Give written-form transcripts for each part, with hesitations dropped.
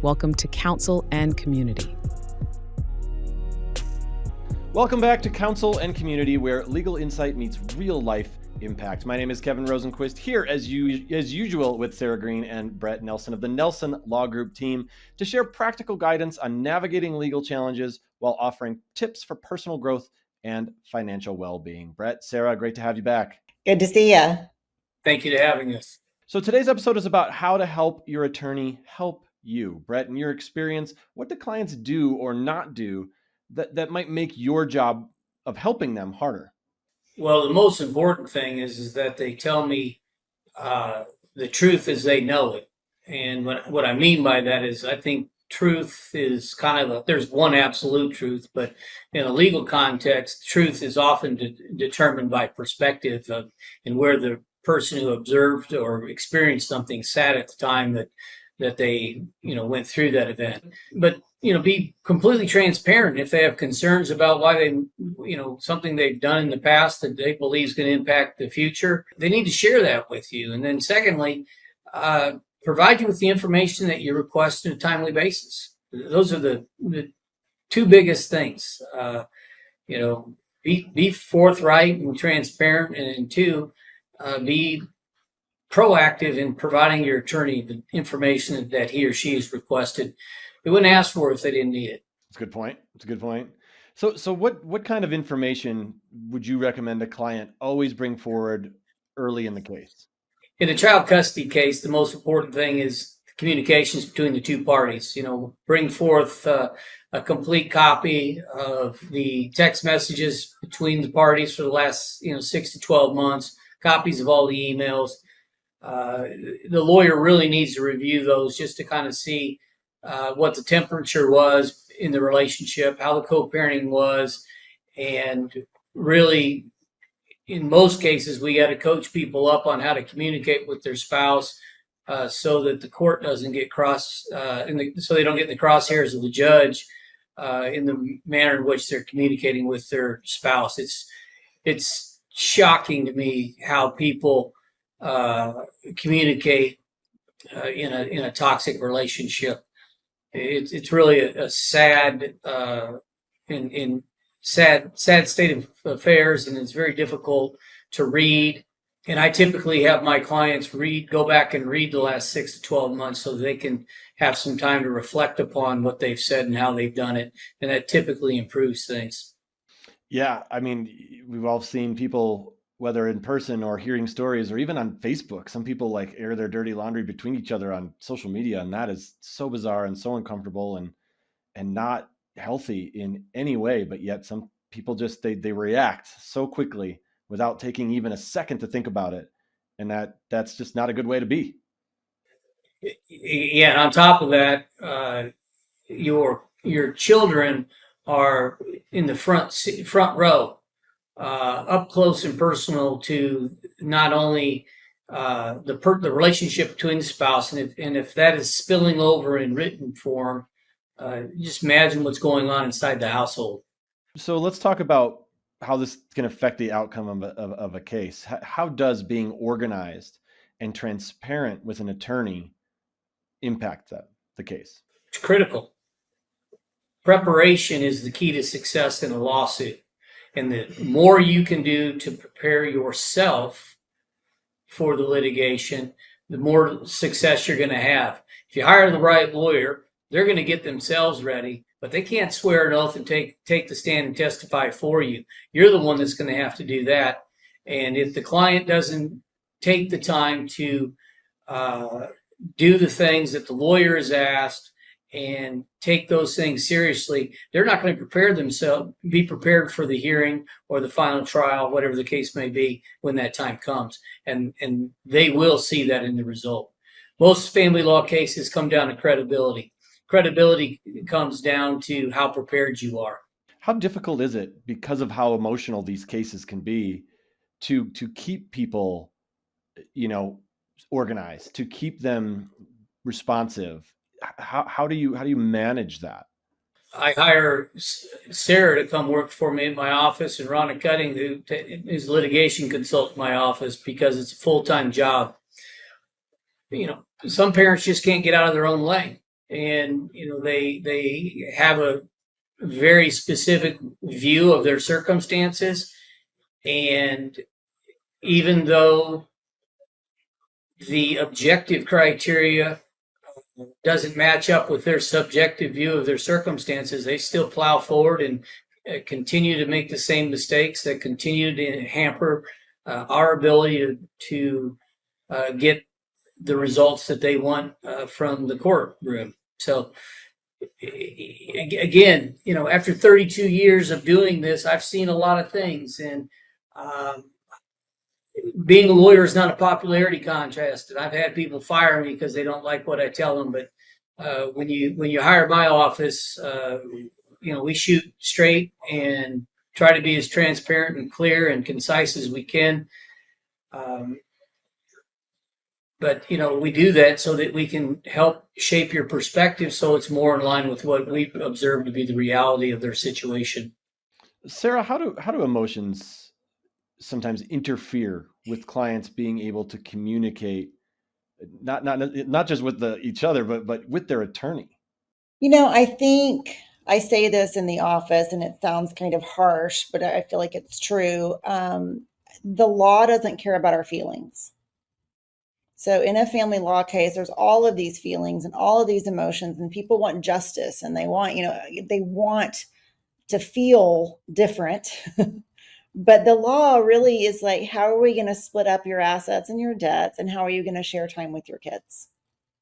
Welcome to Counsel and Community. Welcome back to Counsel and Community, where legal insight meets real life impact. My name is Kevin Rosenquist, here as usual with Sarah Green and Brett Nelson of the Nelson Law Group team to share practical guidance on navigating legal challenges while offering tips for personal growth and financial well-being. Brett, Sarah, great to have you back. Good to see you. Thank you for having us. So today's episode is about how to help your attorney help you. Brett, in your experience, what do clients do or not do that might make your job of helping them harder? Well, the most important thing is that they tell me the truth as they know it. And what I mean by that is I think truth is kind of there's one absolute truth, but in a legal context, truth is often determined by perspective and where the person who observed or experienced something sat at the time that they went through that event. But be completely transparent if they have concerns about why they something they've done in the past that they believe is going to impact the future. They need to share that with you. And then secondly, provide you with the information that you request on a timely basis. Those are the two biggest things. Be forthright and transparent, and two, be proactive in providing your attorney the information that he or she has requested. They wouldn't ask for it if they didn't need it. That's a good point. That's a good point. So what kind of information would you recommend a client always bring forward early in the case? In a child custody case, the most important thing is communications between the two parties. Bring forth a complete copy of the text messages between the parties for the last 6 to 12 months, copies of all the emails. The lawyer really needs to review those just to kind of see what the temperature was in the relationship, how the co-parenting was, and really, in most cases, we got to coach people up on how to communicate with their spouse so that the court doesn't get so they don't get in the crosshairs of the judge in the manner in which they're communicating with their spouse. It's shocking to me how people communicate in a toxic relationship. It's really a sad sad state of affairs, and it's very difficult to read. And I typically have my clients go back and read the last 6 to 12 months so they can have some time to reflect upon what they've said and how they've done it, and that typically improves things. Yeah, I mean, we've all seen people, whether in person or hearing stories or even on Facebook, some people like air their dirty laundry between each other on social media. And that is so bizarre and so uncomfortable and not healthy in any way. But yet some people just, they react so quickly without taking even a second to think about it. And that's just not a good way to be. Yeah. And on top of that, your children are in the front row. Up close and personal to not only the relationship between the spouse, and if that is spilling over in written form, just imagine what's going on inside the household. So let's talk about how this can affect the outcome of a case. How does being organized and transparent with an attorney impact the case? It's critical. Preparation is the key to success in a lawsuit. And the more you can do to prepare yourself for the litigation, the more success you're going to have. If you hire the right lawyer, they're going to get themselves ready, but they can't swear an oath and take the stand and testify for you. You're the one that's going to have to do that. And if the client doesn't take the time to do the things that the lawyer has asked and take those things seriously, they're not going to prepare themselves, be prepared for the hearing or the final trial, whatever the case may be, when that time comes. And they will see that in the result. Most family law cases come down to credibility. Credibility comes down to how prepared you are. How difficult is it, because of how emotional these cases can be, to keep people, organized, to keep them responsive? How do you manage that? I hire Sarah to come work for me in my office, and Rhonda Cutting, who is litigation consultant in my office, because it's a full-time job. Some parents just can't get out of their own way. and they have a very specific view of their circumstances, and even though the objective criteria doesn't match up with their subjective view of their circumstances, they still plow forward and continue to make the same mistakes that continue to hamper our ability to get the results that they want from the courtroom. So again, after 32 years of doing this, I've seen a lot of things, and being a lawyer is not a popularity contest, and I've had people fire me because they don't like what I tell them. But when you hire my office, we shoot straight and try to be as transparent and clear and concise as we can. But we do that so that we can help shape your perspective, so it's more in line with what we observe to be the reality of their situation. Sarah, how do emotions sometimes interfere with clients being able to communicate, not just with each other, but with their attorney? I think I say this in the office, and it sounds kind of harsh, but I feel like it's true. The law doesn't care about our feelings. So in a family law case, there's all of these feelings and all of these emotions, and people want justice, and they want to feel different. But the law really is like, how are we going to split up your assets and your debts, and how are you going to share time with your kids?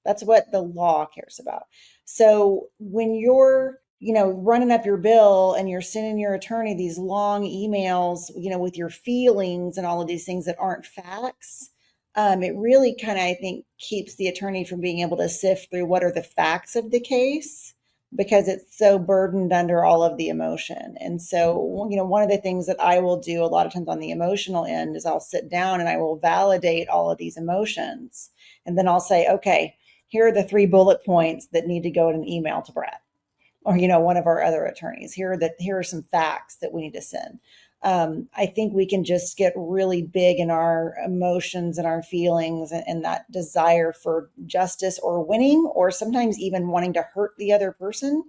That's what the law cares about. So when you're, running up your bill and you're sending your attorney these long emails, with your feelings and all of these things that aren't facts, it really kind of, I think, keeps the attorney from being able to sift through what are the facts of the case, because it's so burdened under all of the emotion. And so, one of the things that I will do a lot of times on the emotional end is I'll sit down and I will validate all of these emotions. And then I'll say, okay, here are the 3 bullet points that need to go in an email to Brett, or, one of our other attorneys. Here are some facts that we need to send. I think we can just get really big in our emotions and our feelings, and that desire for justice or winning, or sometimes even wanting to hurt the other person.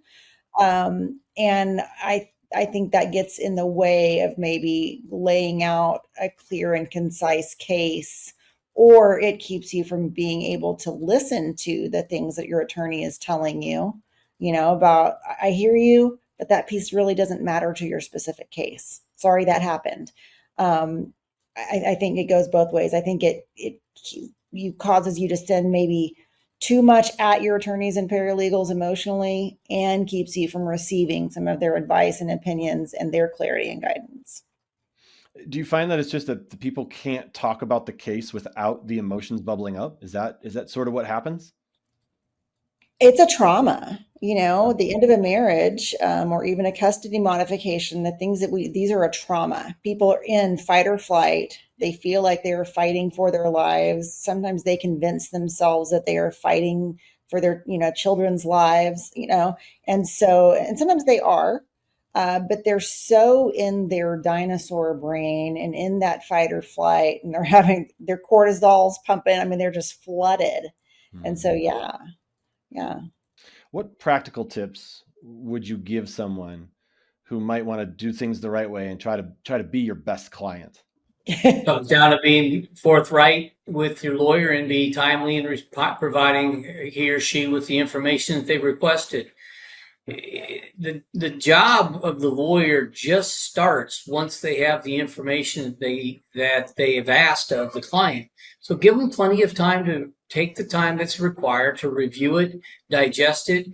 And I think that gets in the way of maybe laying out a clear and concise case, or it keeps you from being able to listen to the things that your attorney is telling you, about, I hear you, but that piece really doesn't matter to your specific case. Sorry that happened. I think it goes both ways. I think it causes you to send maybe too much at your attorneys and paralegals emotionally, and keeps you from receiving some of their advice and opinions and their clarity and guidance. Do you find that it's just that the people can't talk about the case without the emotions bubbling up? Is that sort of what happens? It's a trauma, the end of a marriage, or even a custody modification, these are a trauma. People are in fight or flight. They feel like they are fighting for their lives. Sometimes they convince themselves that they are fighting for their, children's lives, and sometimes they are, but they're so in their dinosaur brain and in that fight or flight, and they're having their cortisol's pumping. I mean, they're just flooded. Mm-hmm. And so, yeah. What practical tips would you give someone who might want to do things the right way and try to be your best client? It comes down to being forthright with your lawyer and be timely in providing he or she with the information that they requested. The job of the lawyer just starts once they have the information that they have asked of the client. So give them plenty of time to take the time that's required to review it, digest it,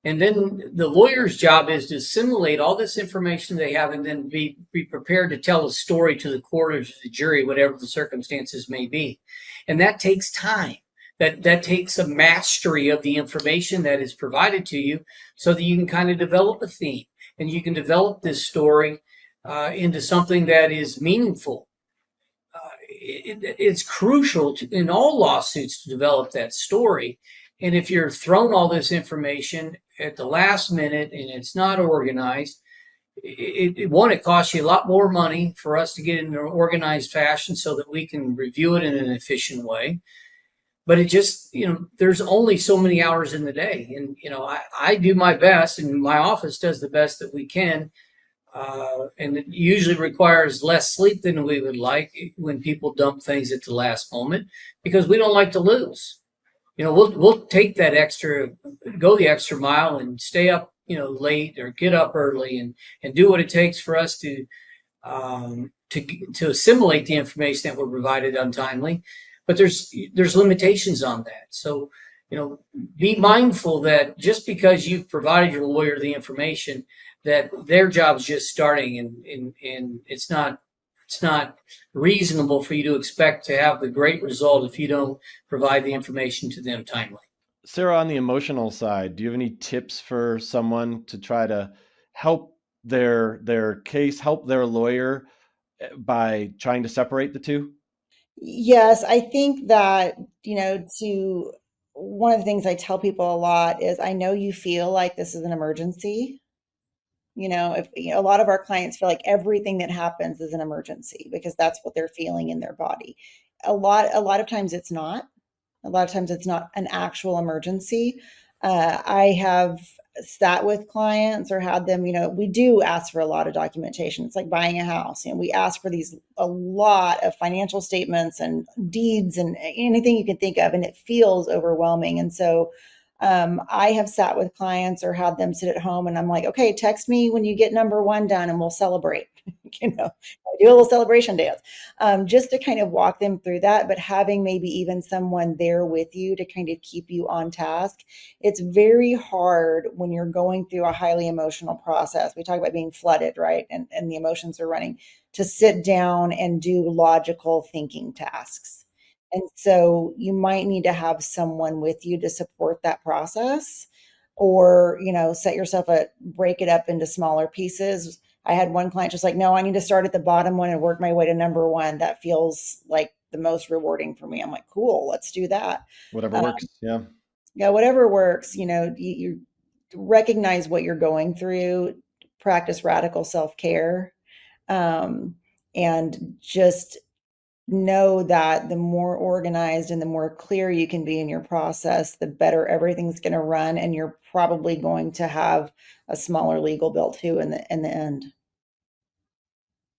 and then the lawyer's job is to assimilate all this information they have, and then be prepared to tell a story to the court or to the jury, whatever the circumstances may be. And that takes time. That takes a mastery of the information that is provided to you, so that you can kind of develop a theme, and you can develop this story into something that is meaningful. It's crucial in all lawsuits to develop that story. And if you're thrown all this information at the last minute and it's not organized, it costs you a lot more money for us to get it in an organized fashion so that we can review it in an efficient way. but it just, there's only so many hours in the day. And, I do my best, and my office does the best that we can. And it usually requires less sleep than we would like when people dump things at the last moment, because we don't like to lose. We'll take that go the extra mile and stay up, late, or get up early and do what it takes for us to assimilate the information that we're provided untimely. But there's limitations on that. So, be mindful that just because you've provided your lawyer the information, that their job's just starting, and it's not reasonable for you to expect to have the great result if you don't provide the information to them timely. Sarah, on the emotional side, do you have any tips for someone to try to help their case, help their lawyer by trying to separate the two? Yes, I think that, one of the things I tell people a lot is, I know you feel like this is an emergency. If a lot of our clients feel like everything that happens is an emergency because that's what they're feeling in their body. A lot of times it's not. A lot of times it's not an actual emergency. I have sat with clients or had them, we do ask for a lot of documentation. It's like buying a house. We ask for a lot of financial statements and deeds and anything you can think of, and it feels overwhelming. And so I have sat with clients or had them sit at home, and I'm like, okay, text me when you get number 1 done and we'll celebrate. I do a little celebration dance, just to kind of walk them through that, but having maybe even someone there with you to kind of keep you on task. It's very hard when you're going through a highly emotional process. We talk about being flooded, right? And the emotions are running, to sit down and do logical thinking tasks. And so you might need to have someone with you to support that process, or, set yourself break it up into smaller pieces. I had one client just like, no, I need to start at the bottom one and work my way to number 1. That feels like the most rewarding for me. I'm like, cool, let's do that. Whatever works. Yeah. Yeah. Whatever works. You recognize what you're going through, practice radical self-care, and just know that the more organized and the more clear you can be in your process, the better everything's going to run. And you're probably going to have a smaller legal bill too in the end.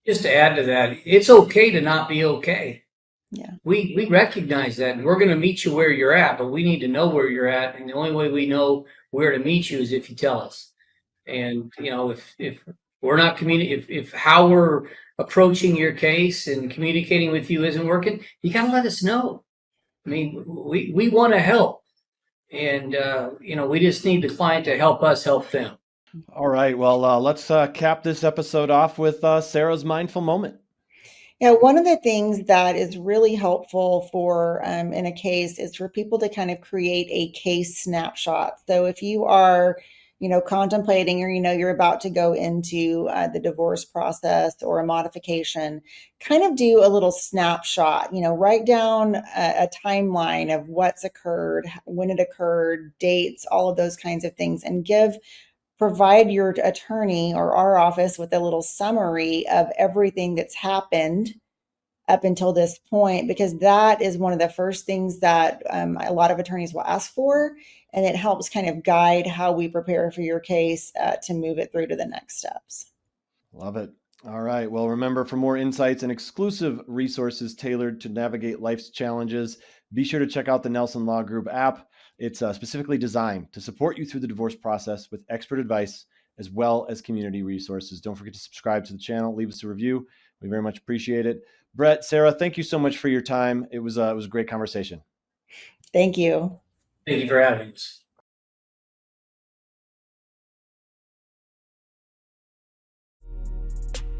Just to add to that, it's okay to not be okay. Yeah. We recognize that, and we're going to meet you where you're at, but we need to know where you're at. And the only way we know where to meet you is if you tell us. And, if we're not if how we're approaching your case and communicating with you isn't working, you got to let us know. I mean, we want to help, and, we just need the client to help us help them. All right. Well, let's cap this episode off with Sarah's mindful moment. Yeah, one of the things that is really helpful for in a case is for people to kind of create a case snapshot. So if you are, contemplating, or, you're about to go into the divorce process or a modification, kind of do a little snapshot, write down a timeline of what's occurred, when it occurred, dates, all of those kinds of things, and provide your attorney or our office with a little summary of everything that's happened up until this point, because that is one of the first things that a lot of attorneys will ask for. And it helps kind of guide how we prepare for your case to move it through to the next steps. Love it. All right. Well, remember, for more insights and exclusive resources tailored to navigate life's challenges, be sure to check out the Nelson Law Group app. It's specifically designed to support you through the divorce process with expert advice as well as community resources. Don't forget to subscribe to the channel, leave us a review. We very much appreciate it. Brett, Sarah, thank you so much for your time. It was a great conversation. Thank you. Thank you for having us.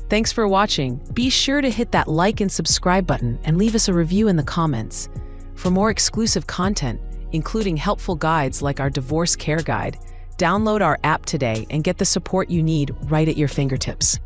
Thanks for watching. Be sure to hit that like and subscribe button and leave us a review in the comments. For more exclusive content, including helpful guides like our Divorce Care Guide, download our app today and get the support you need right at your fingertips.